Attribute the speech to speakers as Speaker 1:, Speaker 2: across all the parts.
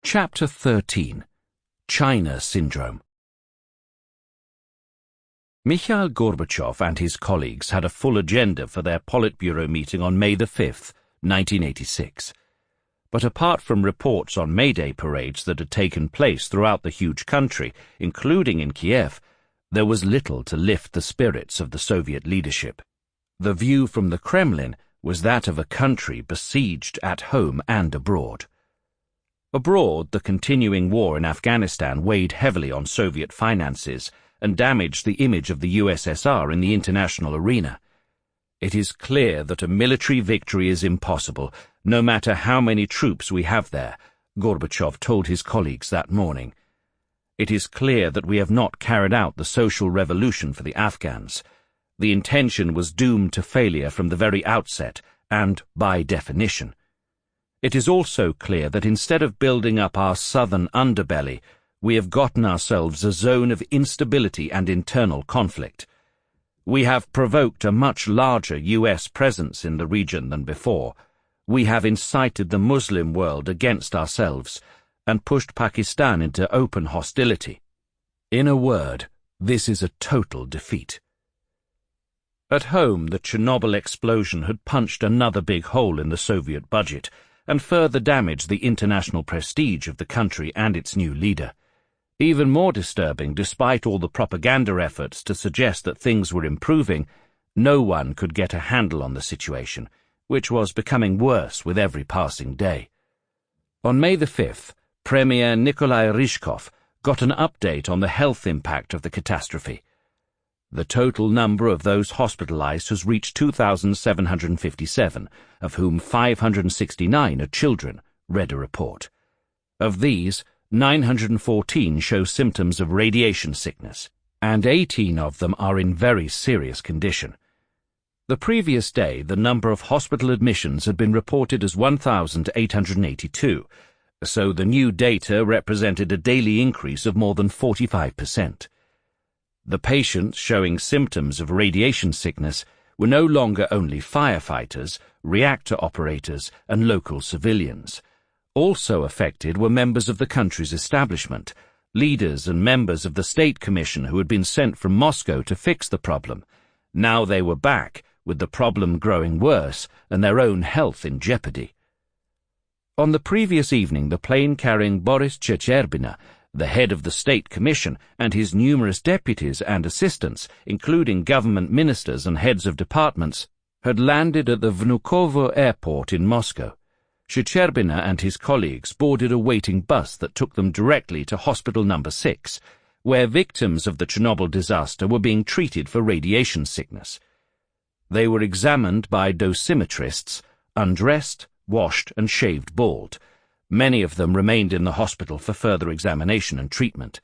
Speaker 1: Chapter 13. China Syndrome. Mikhail Gorbachev and his colleagues had a full agenda for their Politburo meeting on May 5, 1986. But apart from reports on May Day parades that had taken place throughout the huge country, including in Kiev, there was little to lift the spirits of the Soviet leadership. The view from the Kremlin was that of a country besieged at home and abroad. Abroad, the continuing war in Afghanistan weighed heavily on Soviet finances and damaged the image of the USSR in the international arena. It is clear that a military victory is impossible, no matter how many troops we have there, Gorbachev told his colleagues that morning. It is clear that we have not carried out the social revolution for the Afghans. The intention was doomed to failure from the very outset, and by definition. It is also clear that instead of building up our southern underbelly, we have gotten ourselves a zone of instability and internal conflict. We have provoked a much larger US presence in the region than before. We have incited the Muslim world against ourselves and pushed Pakistan into open hostility. In a word, this is a total defeat. At home, the Chernobyl explosion had punched another big hole in the Soviet budget and further damaged the international prestige of the country and its new leader. Even more disturbing, despite all the propaganda efforts to suggest that things were improving, no one could get a handle on the situation, which was becoming worse with every passing day. On May 5th, Premier Nikolai Ryzhkov got an update on the health impact of the catastrophe. The total number of those hospitalized has reached 2,757, of whom 569 are children, read a report. Of these, 914 show symptoms of radiation sickness, and 18 of them are in very serious condition. The previous day, the number of hospital admissions had been reported as 1,882, so the new data represented a daily increase of more than 45%. The patients showing symptoms of radiation sickness were no longer only firefighters, reactor operators, and local civilians. Also affected were members of the country's establishment, leaders and members of the State Commission who had been sent from Moscow to fix the problem. Now they were back, with the problem growing worse and their own health in jeopardy. On the previous evening, the plane carrying Boris Chernobyl, the head of the State Commission, and his numerous deputies and assistants, including government ministers and heads of departments, had landed at the Vnukovo airport in Moscow. Chernobyl and his colleagues boarded a waiting bus that took them directly to Hospital No. 6, where victims of the Chernobyl disaster were being treated for radiation sickness. They were examined by dosimetrists, undressed, washed, and shaved bald. Many of them remained in the hospital for further examination and treatment.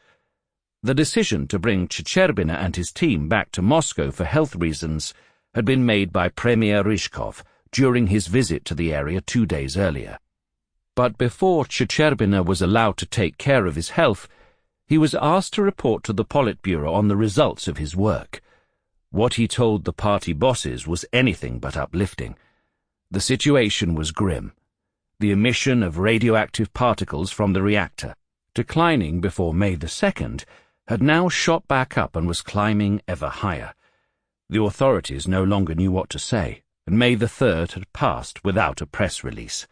Speaker 1: The decision to bring Chernobyl and his team back to Moscow for health reasons had been made by Premier Ryzhkov during his visit to the area 2 days earlier. But before Chernobyl was allowed to take care of his health, he was asked to report to the Politburo on the results of his work. What he told the party bosses was anything but uplifting. The situation was grim. The emission of radioactive particles from the reactor, declining before May 2nd, had now shot back up and was climbing ever higher. The authorities no longer knew what to say, and May 3rd had passed without a press release.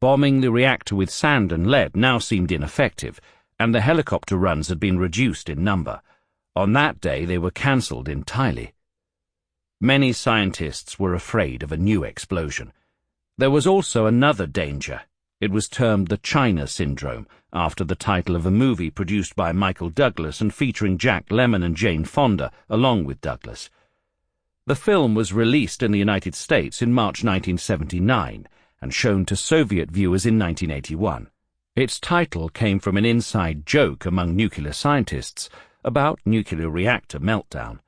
Speaker 1: Bombing the reactor with sand and lead now seemed ineffective, and the helicopter runs had been reduced in number. On that day they were cancelled entirely. Many scientists were afraid of a new explosion. There was also another danger. It was termed the China Syndrome, after the title of a movie produced by Michael Douglas and featuring Jack Lemmon and Jane Fonda, along with Douglas. The film was released in the United States in March 1979 and shown to Soviet viewers in 1981. Its title came from an inside joke among nuclear scientists about nuclear reactor meltdown.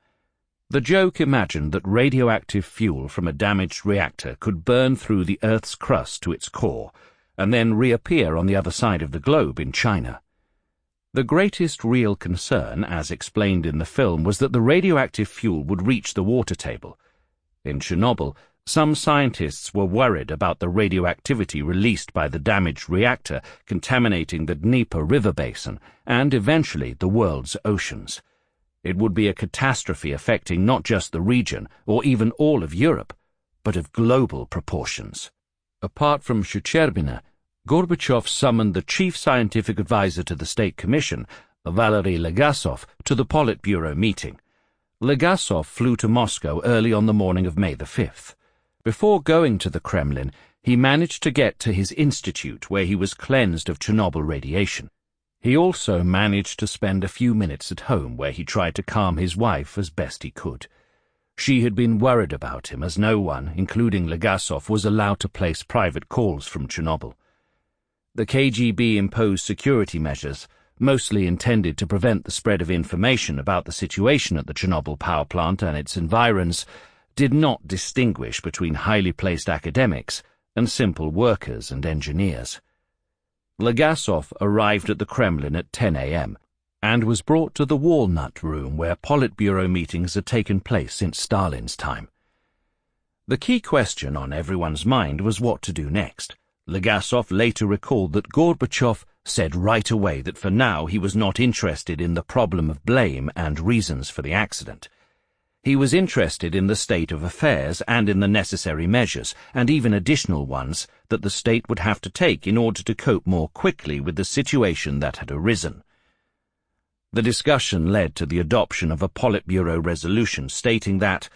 Speaker 1: The joke imagined that radioactive fuel from a damaged reactor could burn through the Earth's crust to its core and then reappear on the other side of the globe in China. The greatest real concern, as explained in the film, was that the radioactive fuel would reach the water table. In Chernobyl, Some scientists were worried about the radioactivity released by the damaged reactor contaminating the Dnieper river basin and eventually the world's oceans. It would be a catastrophe affecting not just the region or even all of Europe, but of global proportions. Apart from Chernobyl, Gorbachev summoned the chief scientific advisor to the State Commission, Valery Legasov, to the Politburo meeting. Legasov flew to Moscow early on the morning of May the 5th. Before going to the Kremlin, he managed to get to his institute where he was cleansed of Chernobyl radiation. He also managed to spend a few minutes at home where he tried to calm his wife as best he could. She had been worried about him as no one, including Legasov, was allowed to place private calls from Chernobyl. The KGB imposed security measures, mostly intended to prevent the spread of information about the situation at the Chernobyl power plant and its environs, did not distinguish between highly placed academics and simple workers and engineers. Legasov arrived at the Kremlin at 10 a.m. and was brought to the Walnut Room where Politburo meetings had taken place since Stalin's time. The key question on everyone's mind was what to do next. Legasov later recalled that Gorbachev said right away that for now he was not interested in the problem of blame and reasons for the accident. He was interested in the state of affairs and in the necessary measures, and even additional ones, that the state would have to take in order to cope more quickly with the situation that had arisen. The discussion led to the adoption of a Politburo resolution stating that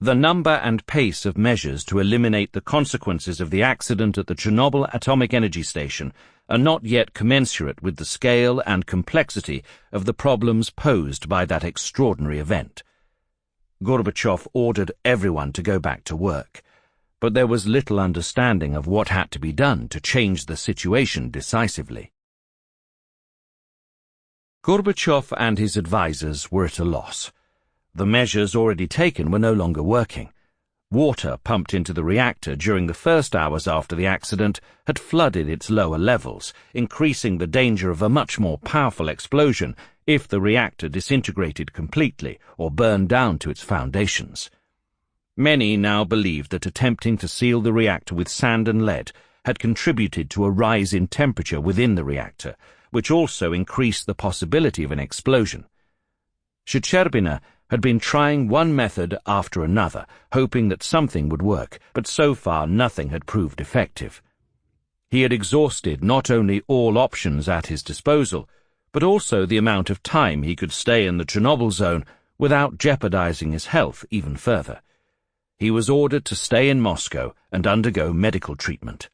Speaker 1: the number and pace of measures to eliminate the consequences of the accident at the Chernobyl atomic energy station are not yet commensurate with the scale and complexity of the problems posed by that extraordinary event. Gorbachev ordered everyone to go back to work, but there was little understanding of what had to be done to change the situation decisively. Gorbachev and his advisers were at a loss. The measures already taken were no longer working. Water pumped into the reactor during the first hours after the accident had flooded its lower levels, increasing the danger of a much more powerful explosion if the reactor disintegrated completely or burned down to its foundations. Many now believed that attempting to seal the reactor with sand and lead had contributed to a rise in temperature within the reactor, which also increased the possibility of an explosion. Chernobyl had been trying one method after another, hoping that something would work, but so far nothing had proved effective. He had exhausted not only all options at his disposal, but also the amount of time he could stay in the Chernobyl zone without jeopardizing his health even further. He was ordered to stay in Moscow and undergo medical treatment.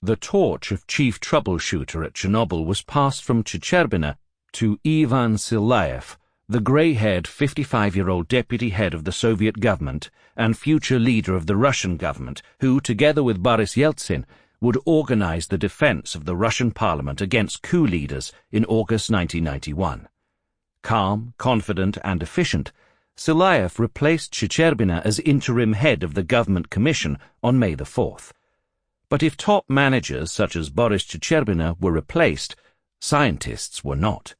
Speaker 1: The torch of chief troubleshooter at Chernobyl was passed from Chernobyl to Ivan Silayev, the grey-haired 55-year-old deputy head of the Soviet government and future leader of the Russian government, who, together with Boris Yeltsin, would organize the defense of the Russian parliament against coup leaders in August 1991. Calm, confident, and efficient, Silayev replaced Chernobyl as interim head of the government commission on May the 4th. But if top managers such as Boris Chernobyl were replaced, scientists were not.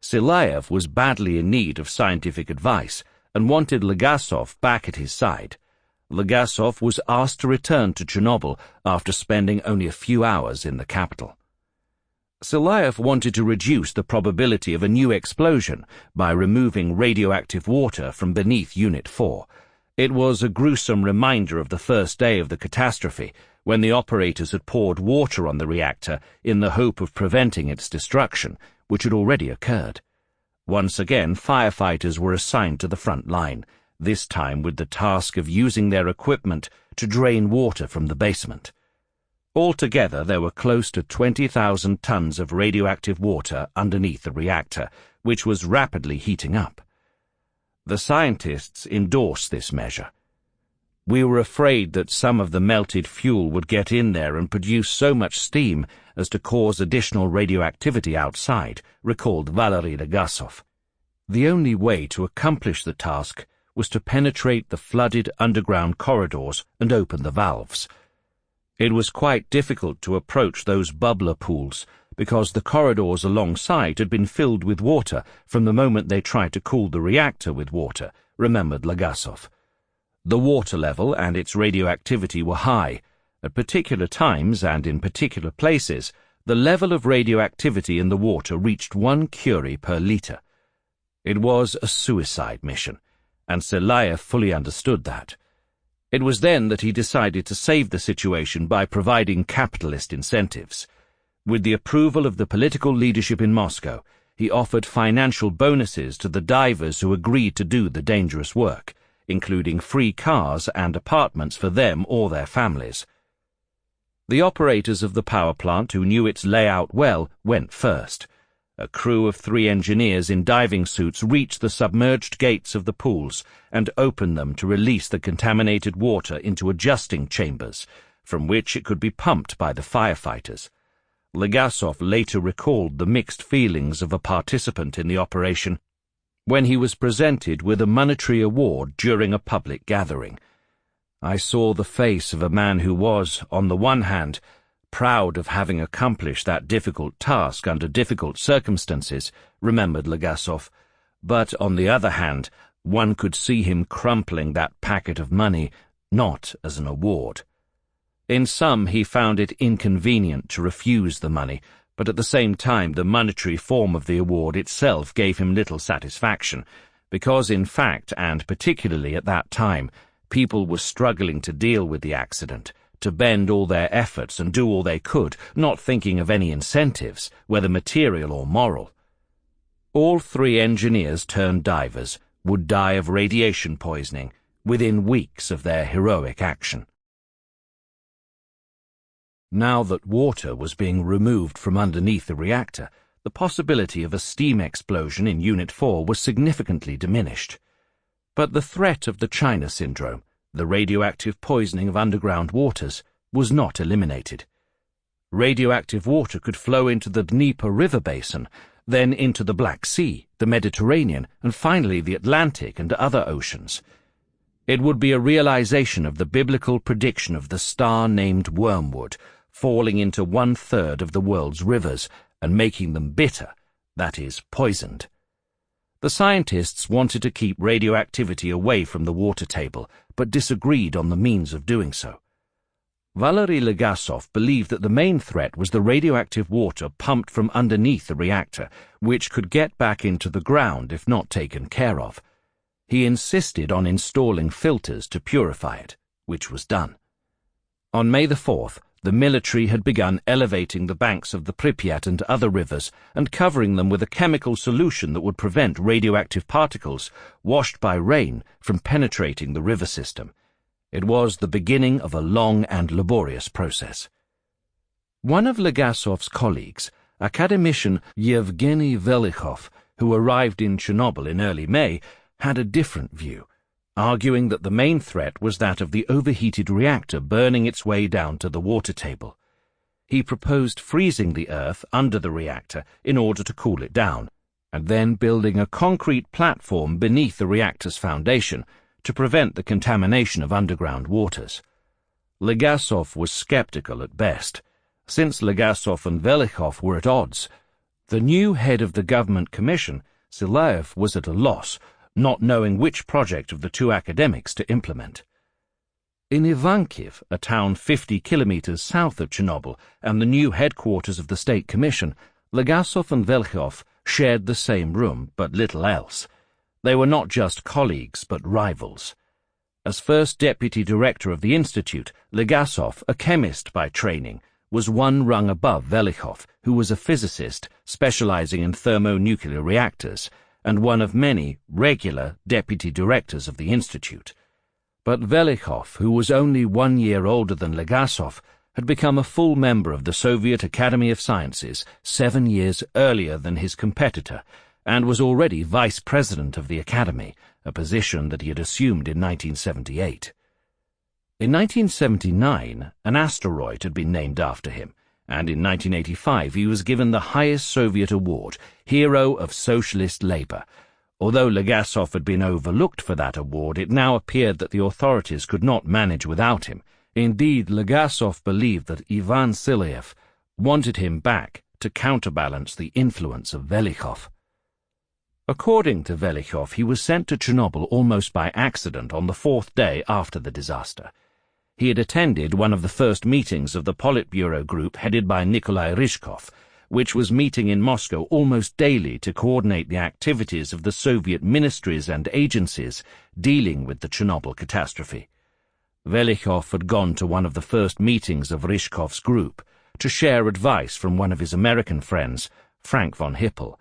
Speaker 1: Silayev was badly in need of scientific advice and wanted Legasov back at his side. Legasov was asked to return to Chernobyl after spending only a few hours in the capital. Silayev wanted to reduce the probability of a new explosion by removing radioactive water from beneath Unit 4. It was a gruesome reminder of the first day of the catastrophe, when the operators had poured water on the reactor in the hope of preventing its destruction, which had already occurred. Once again, firefighters were assigned to the front line, this time with the task of using their equipment to drain water from the basement. Altogether, there were close to 20,000 tons of radioactive water underneath the reactor, which was rapidly heating up. The scientists endorsed this measure. We were afraid that some of the melted fuel would get in there and produce so much steam as to cause additional radioactivity outside, recalled Valery Legasov. The only way to accomplish the task was to penetrate the flooded underground corridors and open the valves. It was quite difficult to approach those bubbler pools because the corridors alongside had been filled with water from the moment they tried to cool the reactor with water, remembered Legasov. The water level and its radioactivity were high. At particular times and in particular places, the level of radioactivity in the water reached 1 curie per litre. It was a suicide mission, and Tselayev fully understood that. It was then that he decided to save the situation by providing capitalist incentives. With the approval of the political leadership in Moscow, he offered financial bonuses to the divers who agreed to do the dangerous work, including free cars and apartments for them or their families. The operators of the power plant who knew its layout well went first. A crew of 3 engineers in diving suits reached the submerged gates of the pools and opened them to release the contaminated water into adjusting chambers, from which it could be pumped by the firefighters. Legasov later recalled the mixed feelings of a participant in the operation when he was presented with a monetary award during a public gathering. I saw the face of a man who was, on the one hand, proud of having accomplished that difficult task under difficult circumstances, remembered Legasov, but on the other hand, one could see him crumpling that packet of money, not as an award. In sum, he found it inconvenient to refuse the money, but at the same time the monetary form of the award itself gave him little satisfaction, because in fact, and particularly at that time, people were struggling to deal with the accident, to bend all their efforts and do all they could, not thinking of any incentives, whether material or moral. All 3 engineers turned divers would die of radiation poisoning within weeks of their heroic action. Now that water was being removed from underneath the reactor, the possibility of a steam explosion in Unit 4 was significantly diminished. But the threat of the China syndrome, the radioactive poisoning of underground waters, was not eliminated. Radioactive water could flow into the Dnieper River basin, then into the Black Sea, the Mediterranean, and finally the Atlantic and other oceans. It would be a realization of the biblical prediction of the star named Wormwood, falling into 1/3 of the world's rivers and making them bitter, that is, poisoned. The scientists wanted to keep radioactivity away from the water table, but disagreed on the means of doing so. Valery Legasov believed that the main threat was the radioactive water pumped from underneath the reactor, which could get back into the ground if not taken care of. He insisted on installing filters to purify it, which was done. On May the 4th, the military had begun elevating the banks of the Pripyat and other rivers and covering them with a chemical solution that would prevent radioactive particles washed by rain from penetrating the river system. It was the beginning of a long and laborious process. One of Legasov's colleagues, academician Yevgeny Velikhov, who arrived in Chernobyl in early May, had a different view, arguing that the main threat was that of the overheated reactor burning its way down to the water table. He proposed freezing the earth under the reactor in order to cool it down, and then building a concrete platform beneath the reactor's foundation to prevent the contamination of underground waters. Legasov was skeptical at best. Since Legasov and Velikhov were at odds, the new head of the government commission, Tselayev, was at a loss, not knowing which project of the 2 academics to implement. In Ivankiv, a town 50 kilometers south of Chernobyl and the new headquarters of the State Commission, Legasov and Velikhov shared the same room, but little else. They were not just colleagues, but rivals. As first deputy director of the institute, Legasov, a chemist by training, was 1 rung above Velikhov, who was a physicist specializing in thermonuclear reactors, and one of many regular deputy directors of the institute. But Velikhov, who was only 1 year older than Legasov, had become a full member of the Soviet Academy of Sciences 7 years earlier than his competitor, and was already vice president of the Academy, a position that he had assumed in 1978. In 1979, an asteroid had been named after him, and in 1985 he was given the highest Soviet award, Hero of Socialist Labour. Although Legasov had been overlooked for that award, it now appeared that the authorities could not manage without him. Indeed, Legasov believed that Ivan Silayev wanted him back to counterbalance the influence of Velikhov. According to Velichov, he was sent to Chernobyl almost by accident on the fourth day after the disaster. He had attended one of the first meetings of the Politburo group headed by Nikolai Ryzhkov, which was meeting in Moscow almost daily to coordinate the activities of the Soviet ministries and agencies dealing with the Chernobyl catastrophe. Velichov had gone to one of the first meetings of Ryzhkov's group to share advice from one of his American friends, Frank von Hippel,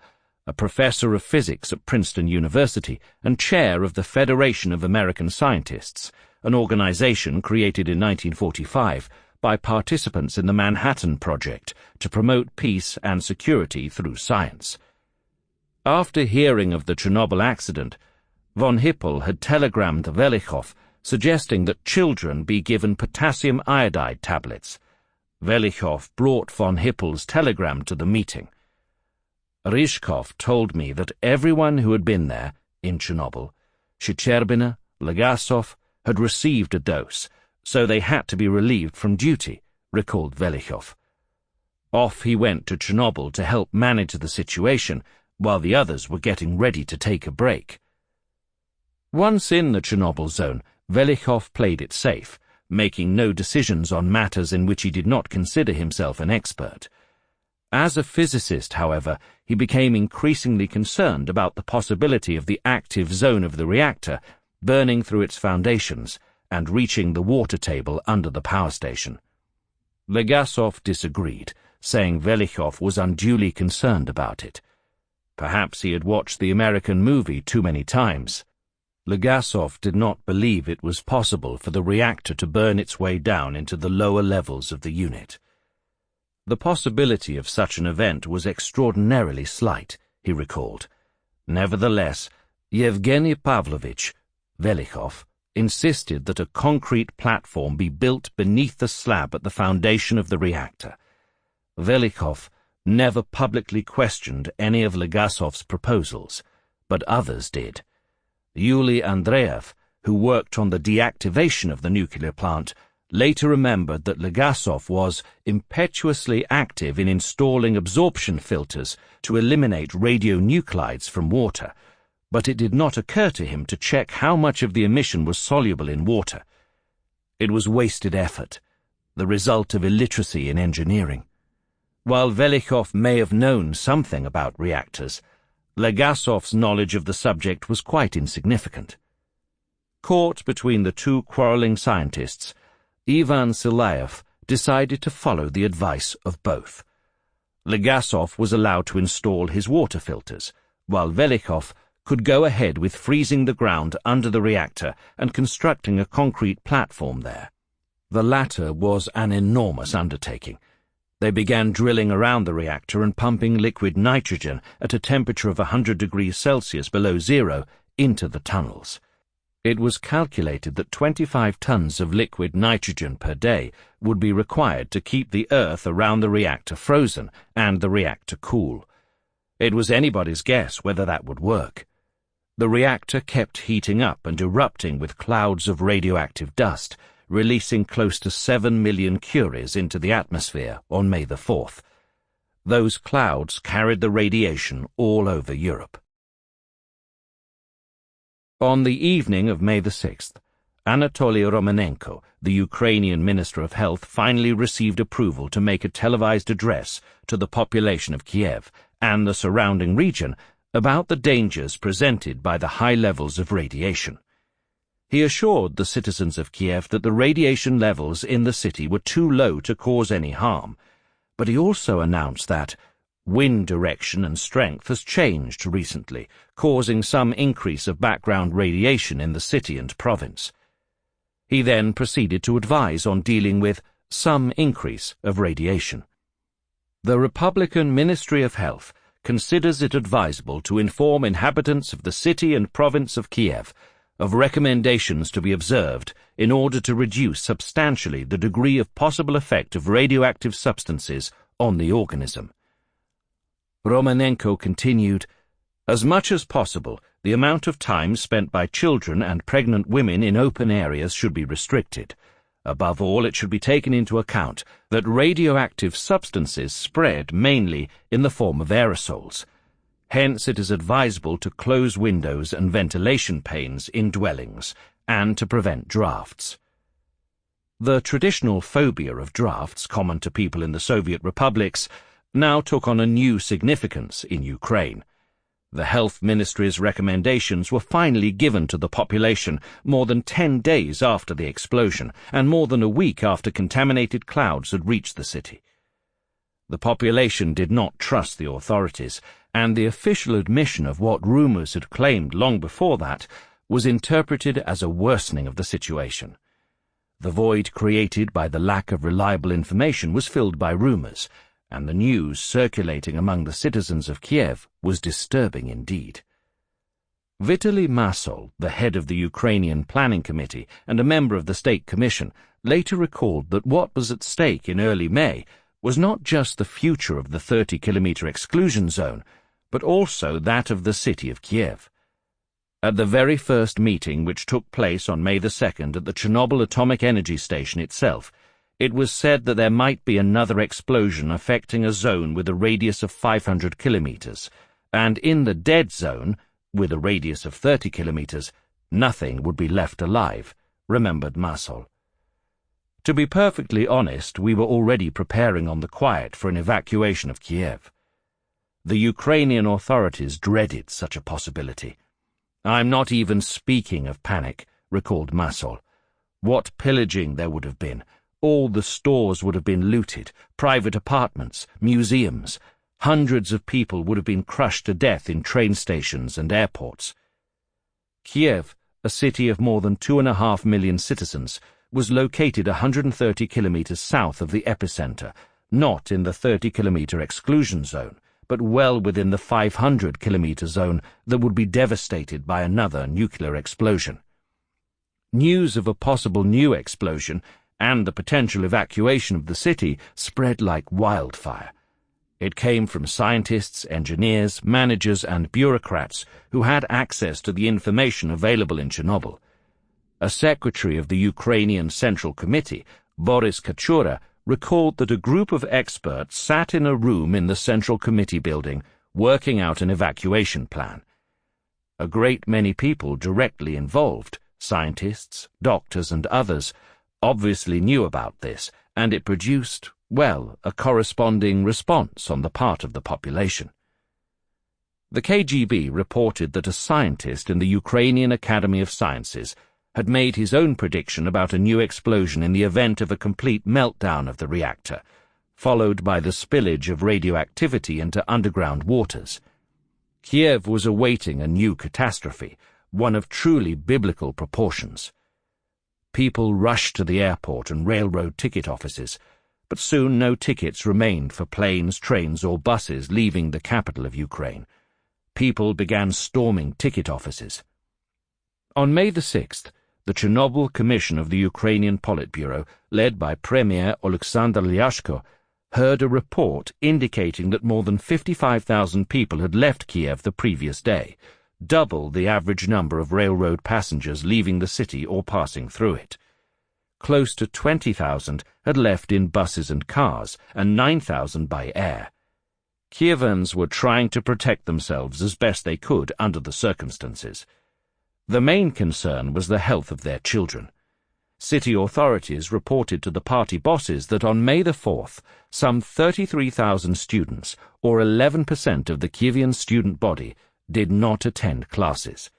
Speaker 1: a professor of physics at Princeton University and chair of the Federation of American Scientists, an organization created in 1945 by participants in the Manhattan Project to promote peace and security through science. After hearing of the Chernobyl accident, von Hippel had telegrammed Velichov suggesting that children be given potassium iodide tablets. Velichov brought von Hippel's telegram to the meeting. Ryzhkov told me that everyone who had been there, in Chernobyl, Shcherbina, Legasov, had received a dose, so they had to be relieved from duty, recalled Velichov. Off he went to Chernobyl to help manage the situation, while the others were getting ready to take a break. Once in the Chernobyl zone, Velichov played it safe, making no decisions on matters in which he did not consider himself an expert. As a physicist, however, he became increasingly concerned about the possibility of the active zone of the reactor burning through its foundations and reaching the water table under the power station. Legasov disagreed, saying Velichov was unduly concerned about it. Perhaps he had watched the American movie too many times. Legasov did not believe it was possible for the reactor to burn its way down into the lower levels of the unit. The possibility of such an event was extraordinarily slight, he recalled. Nevertheless, Yevgeny Pavlovich, Velichov, insisted that a concrete platform be built beneath the slab at the foundation of the reactor. Velichov never publicly questioned any of Legasov's proposals, but others did. Yuli Andreev, who worked on the deactivation of the nuclear plant, later remembered that Legasov was impetuously active in installing absorption filters to eliminate radionuclides from water, but it did not occur to him to check how much of the emission was soluble in water. It was wasted effort, the result of illiteracy in engineering. While Velichov may have known something about reactors, Legasov's knowledge of the subject was quite insignificant. Caught between the two quarreling scientists, Ivan Silaev decided to follow the advice of both. Legasov was allowed to install his water filters, while Velichov could go ahead with freezing the ground under the reactor and constructing a concrete platform there. The latter was an enormous undertaking. They began drilling around the reactor and pumping liquid nitrogen at a temperature of 100 degrees Celsius below zero into the tunnels. It was calculated that 25 tons of liquid nitrogen per day would be required to keep the earth around the reactor frozen and the reactor cool. It was anybody's guess whether that would work. The reactor kept heating up and erupting with clouds of radioactive dust, releasing close to 7 million curies into the atmosphere on May the 4th. Those clouds carried the radiation all over Europe. On the evening of May the 6th, Anatoly Romanenko, the Ukrainian Minister of Health, finally received approval to make a televised address to the population of Kiev and the surrounding region about the dangers presented by the high levels of radiation. He assured the citizens of Kiev that the radiation levels in the city were too low to cause any harm, but he also announced that wind direction and strength has changed recently, causing some increase of background radiation in the city and province. He then proceeded to advise on dealing with some increase of radiation. The Republican Ministry of Health considers it advisable to inform inhabitants of the city and province of Kiev of recommendations to be observed in order to reduce substantially the degree of possible effect of radioactive substances on the organism. Romanenko continued, "As much as possible, the amount of time spent by children and pregnant women in open areas should be restricted. Above all, it should be taken into account that radioactive substances spread mainly in the form of aerosols. Hence it is advisable to close windows and ventilation panes in dwellings and to prevent drafts. The traditional phobia of drafts, common to people in the Soviet republics, now took on a new significance in Ukraine. The Health Ministry's recommendations were finally given to the population more than 10 days after the explosion and more than a week after contaminated clouds had reached the city. The population did not trust the authorities, and the official admission of what rumours had claimed long before that was interpreted as a worsening of the situation. The void created by the lack of reliable information was filled by rumours, and the news circulating among the citizens of Kiev was disturbing indeed. Vitaly Masol, the head of the Ukrainian Planning Committee and a member of the State Commission, later recalled that what was at stake in early May was not just the future of the 30-kilometre exclusion zone, but also that of the city of Kiev. At the very first meeting, which took place on May the 2nd at the Chernobyl atomic energy station itself, it was said that there might be another explosion affecting a zone with a radius of 500 kilometres, and in the dead zone, with a radius of 30 kilometres, nothing would be left alive, remembered Masol. To be perfectly honest, we were already preparing on the quiet for an evacuation of Kiev. The Ukrainian authorities dreaded such a possibility. "I'm not even speaking of panic," recalled Masol. "What pillaging there would have been! All the stores would have been looted, private apartments, museums. Hundreds of people would have been crushed to death in train stations and airports." Kiev, a city of more than 2.5 million citizens, was located 130 kilometres south of the epicenter, not in the 30-kilometre exclusion zone, but well within the 500-kilometre zone that would be devastated by another nuclear explosion. News of a possible new explosion and the potential evacuation of the city spread like wildfire. It came from scientists, engineers, managers, and bureaucrats who had access to the information available in Chernobyl. A secretary of the Ukrainian Central Committee, Boris Kachura, recalled that a group of experts sat in a room in the Central Committee building working out an evacuation plan. A great many people directly involved, scientists, doctors, and others, obviously knew about this, and it produced, well, a corresponding response on the part of the population. The KGB reported that a scientist in the Ukrainian Academy of Sciences had made his own prediction about a new explosion in the event of a complete meltdown of the reactor, followed by the spillage of radioactivity into underground waters. Kiev was awaiting a new catastrophe, one of truly biblical proportions. People rushed to the airport and railroad ticket offices, but soon no tickets remained for planes, trains, or buses leaving the capital of Ukraine. People began storming ticket offices. On May the 6th, the Chernobyl Commission of the Ukrainian Politburo, led by Premier Oleksandr Lyashko, heard a report indicating that more than 55,000 people had left Kiev the previous day, double the average number of railroad passengers leaving the city or passing through it. Close to 20,000 had left in buses and cars, and 9,000 by air. Kievans were trying to protect themselves as best they could under the circumstances. The main concern was the health of their children. City authorities reported to the party bosses that on May the 4th, some 33,000 students, or 11% of the Kievan student body, did not attend classes.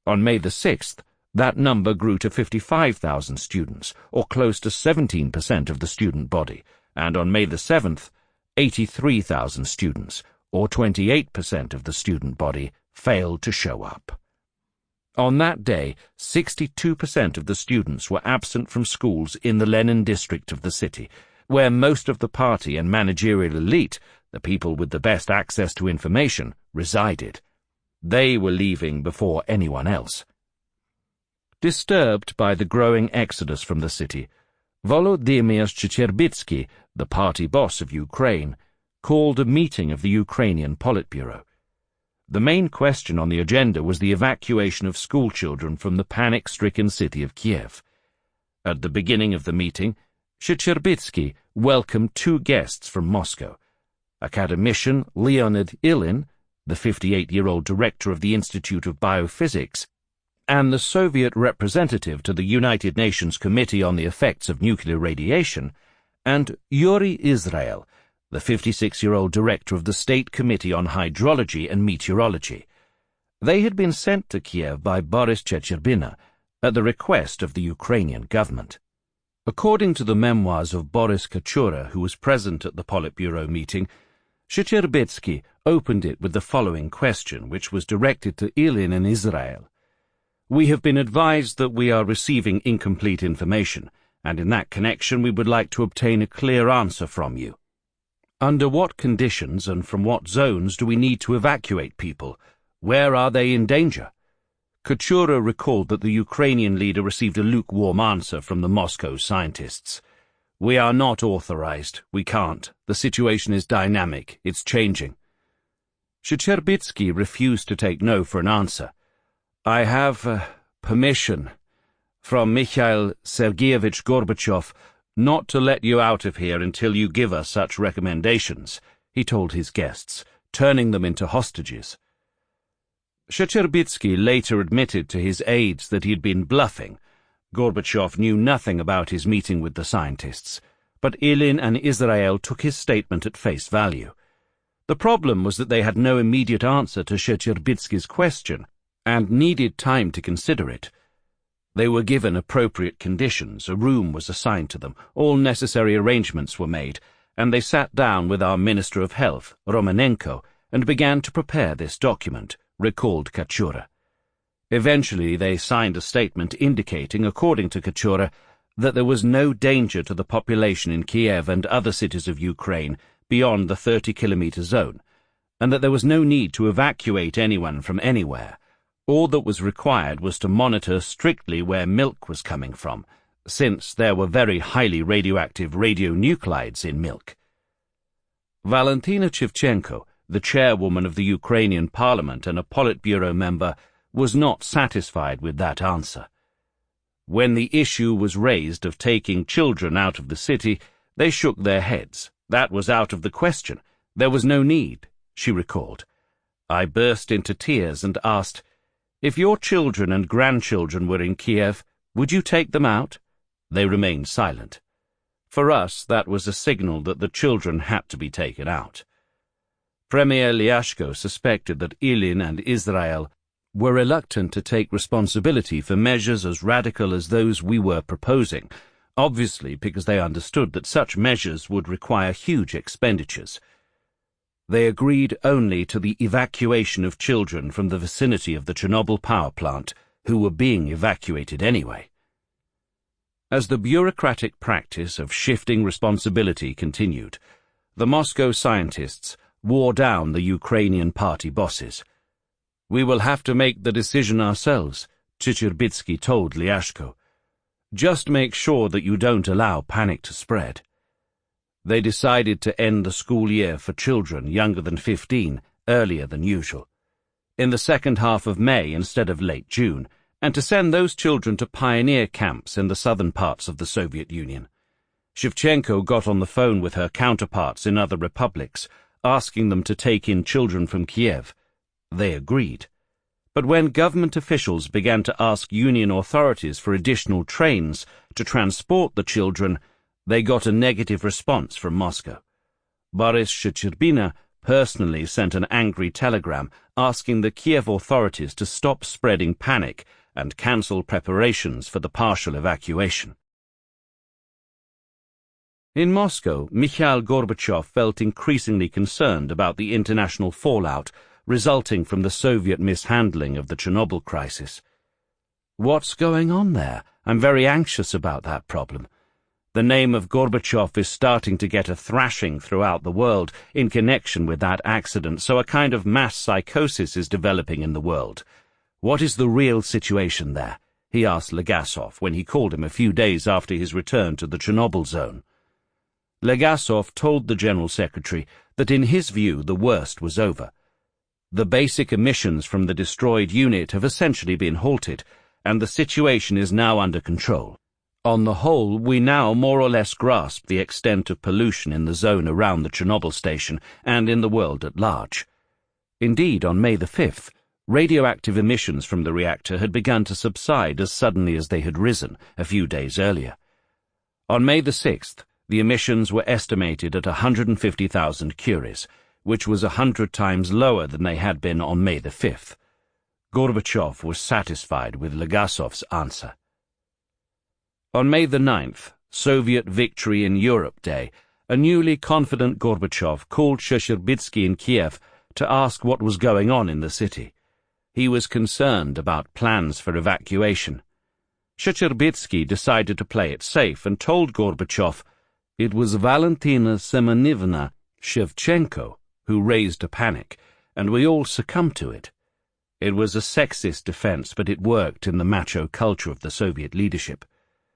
Speaker 1: On May the 6th, that number grew to 55,000 students, or close to 17% of the student body, and on May the 7th, 83,000 students, or 28% of the student body, failed to show up. On that day, 62% of the students were absent from schools in the Lenin district of the city, where most of the party and managerial elite, the people with the best access to information, resided. They were leaving before anyone else. Disturbed by the growing exodus from the city, Volodymyr Chernobyl, the party boss of Ukraine, called a meeting of the Ukrainian Politburo. The main question on the agenda was the evacuation of schoolchildren from the panic-stricken city of Kiev. At the beginning of the meeting, Chernobyl welcomed two guests from Moscow, academician Leonid Ilyin, the 58-year-old director of the Institute of Biophysics, and the Soviet representative to the United Nations Committee on the Effects of Nuclear Radiation, and Yuri Israel, the 56-year-old director of the State Committee on Hydrology and Meteorology. They had been sent to Kiev by Boris Checherbina at the request of the Ukrainian government. According to the memoirs of Boris Kachura, who was present at the Politburo meeting, Checherbitsky opened it with the following question, which was directed to Ilyin and Israel. "We have been advised that we are receiving incomplete information, and in that connection we would like to obtain a clear answer from you. Under what conditions and from what zones do we need to evacuate people? Where are they in danger?" Kachura recalled that the Ukrainian leader received a lukewarm answer from the Moscow scientists. "We are not authorized. We can't. The situation is dynamic. It's changing." Checherbitsky refused to take no for an answer. "I have permission from Mikhail Sergeyevich Gorbachev not to let you out of here until you give us such recommendations," he told his guests, turning them into hostages. Checherbitsky later admitted to his aides that he had been bluffing. Gorbachev knew nothing about his meeting with the scientists, but Ilyin and Israel took his statement at face value. The problem was that they had no immediate answer to Checherbitsky's question and needed time to consider it. They were given appropriate conditions, a room was assigned to them, all necessary arrangements were made, and they sat down with our Minister of Health, Romanenko, and began to prepare this document, recalled Kachura. Eventually they signed a statement indicating, according to Kachura, that there was no danger to the population in Kiev and other cities of Ukraine beyond the 30-kilometer zone, and that there was no need to evacuate anyone from anywhere. All that was required was to monitor strictly where milk was coming from, since there were very highly radioactive radionuclides in milk. Valentina Shevchenko, the chairwoman of the Ukrainian parliament and a Politburo member, was not satisfied with that answer. When the issue was raised of taking children out of the city, they shook their heads. That was out of the question. There was no need, she recalled. I burst into tears and asked, "If your children and grandchildren were in Kiev, would you take them out?" They remained silent. For us, that was a signal that the children had to be taken out. Premier Lyashko suspected that Ilyin and Israel were reluctant to take responsibility for measures as radical as those we were proposing, obviously because they understood that such measures would require huge expenditures. They agreed only to the evacuation of children from the vicinity of the Chernobyl power plant, who were being evacuated anyway. As the bureaucratic practice of shifting responsibility continued, the Moscow scientists wore down the Ukrainian party bosses. "We will have to make the decision ourselves," Checherbitsky told Lyashko. "Just make sure that you don't allow panic to spread." They decided to end the school year for children younger than 15 earlier than usual, in the second half of May instead of late June, and to send those children to pioneer camps in the southern parts of the Soviet Union. Shevchenko got on the phone with her counterparts in other republics, asking them to take in children from Kiev. They agreed. But when government officials began to ask union authorities for additional trains to transport the children, they got a negative response from Moscow. Boris Checherbina personally sent an angry telegram asking the Kiev authorities to stop spreading panic and cancel preparations for the partial evacuation. In Moscow, Mikhail Gorbachev felt increasingly concerned about the international fallout resulting from the Soviet mishandling of the Chernobyl crisis. "What's going on there? I'm very anxious about that problem. The name of Gorbachev is starting to get a thrashing throughout the world in connection with that accident, so a kind of mass psychosis is developing in the world. What is the real situation there?" he asked Legasov when he called him a few days after his return to the Chernobyl zone. Legasov told the General Secretary that in his view the worst was over. The basic emissions from the destroyed unit have essentially been halted, and the situation is now under control. On the whole, we now more or less grasp the extent of pollution in the zone around the Chernobyl station and in the world at large. Indeed, on May the 5th, radioactive emissions from the reactor had begun to subside as suddenly as they had risen a few days earlier. On May the 6th, the emissions were estimated at 150,000 curies, which was 100 times lower than they had been on May the 5th. Gorbachev was satisfied with Legasov's answer. On May the 9th, Soviet Victory in Europe Day, a newly confident Gorbachev called Shcherbitsky in Kiev to ask what was going on in the city. He was concerned about plans for evacuation. Shcherbitsky decided to play it safe and told Gorbachev it was Valentina Semyonovna Shevchenko who raised a panic, and we all succumbed to it. It was a sexist defense, but it worked in the macho culture of the Soviet leadership.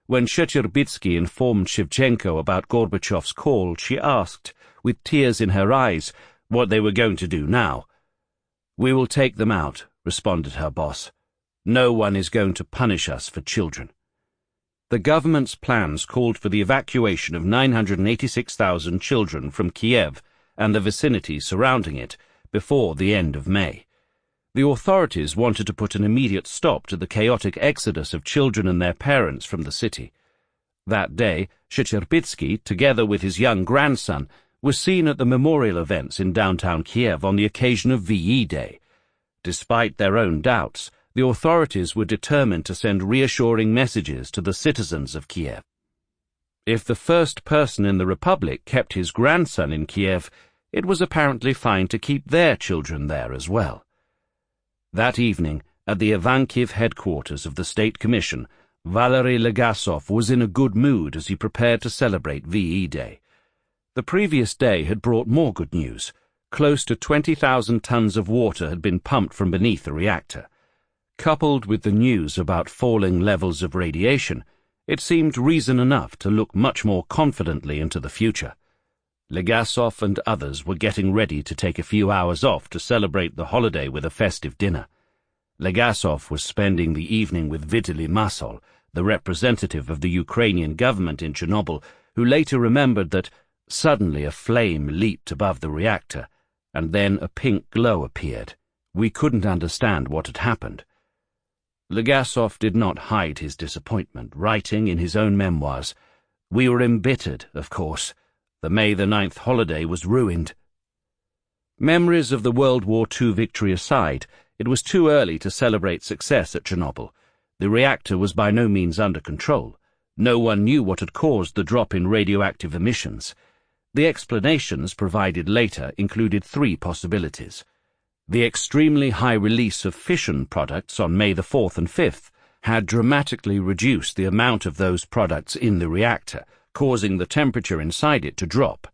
Speaker 1: When Shcherbitsky informed Shevchenko about Gorbachev's call, she asked, with tears in her eyes, what they were going to do now. "We will take them out," responded her boss. "No one is going to punish us for children." The government's plans called for the evacuation of 986,000 children from Kiev and the vicinity surrounding it before the end of May. The authorities wanted to put an immediate stop to the chaotic exodus of children and their parents from the city. That day, Shcherbitsky, together with his young grandson, was seen at the memorial events in downtown Kiev on the occasion of VE Day. Despite their own doubts, the authorities were determined to send reassuring messages to the citizens of Kiev. If the first person in the Republic kept his grandson in Kiev, it was apparently fine to keep their children there as well. That evening, at the Ivankiv headquarters of the State Commission, Valery Legasov was in a good mood as he prepared to celebrate VE Day. The previous day had brought more good news. Close to 20,000 tons of water had been pumped from beneath the reactor. Coupled with the news about falling levels of radiation, it seemed reason enough to look much more confidently into the future. Legasov and others were getting ready to take a few hours off to celebrate the holiday with a festive dinner. Legasov was spending the evening with Vitaly Masol, the representative of the Ukrainian government in Chernobyl, who later remembered that suddenly a flame leaped above the reactor, and then a pink glow appeared. We couldn't understand what had happened. Legasov did not hide his disappointment, writing in his own memoirs, "We were embittered, of course. The May the 9th holiday was ruined." Memories of the World War II victory aside, it was too early to celebrate success at Chernobyl. The reactor was by no means under control. No one knew what had caused the drop in radioactive emissions. The explanations provided later included three possibilities. The extremely high release of fission products on May the 4th and 5th had dramatically reduced the amount of those products in the reactor, causing the temperature inside it to drop.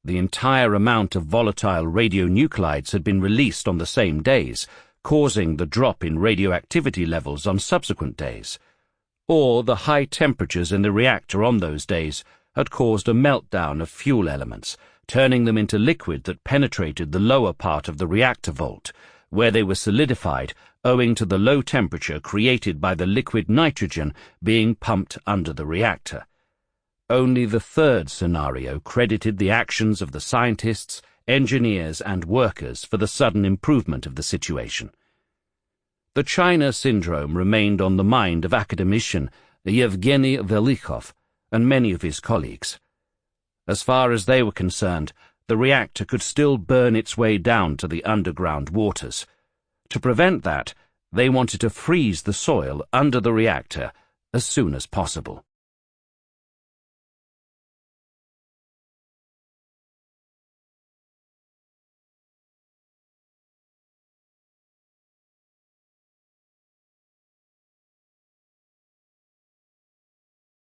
Speaker 1: The entire amount of volatile radionuclides had been released on the same days, causing the drop in radioactivity levels on subsequent days. Or the high temperatures in the reactor on those days had caused a meltdown of fuel elements, turning them into liquid that penetrated the lower part of the reactor vault, where they were solidified owing to the low temperature created by the liquid nitrogen being pumped under the reactor. Only the third scenario credited the actions of the scientists, engineers, and workers for the sudden improvement of the situation. The China syndrome remained on the mind of academician Yevgeny Velikhov and many of his colleagues. As far as they were concerned, the reactor could still burn its way down to the underground waters. To prevent that, they wanted to freeze the soil under the reactor as soon as possible.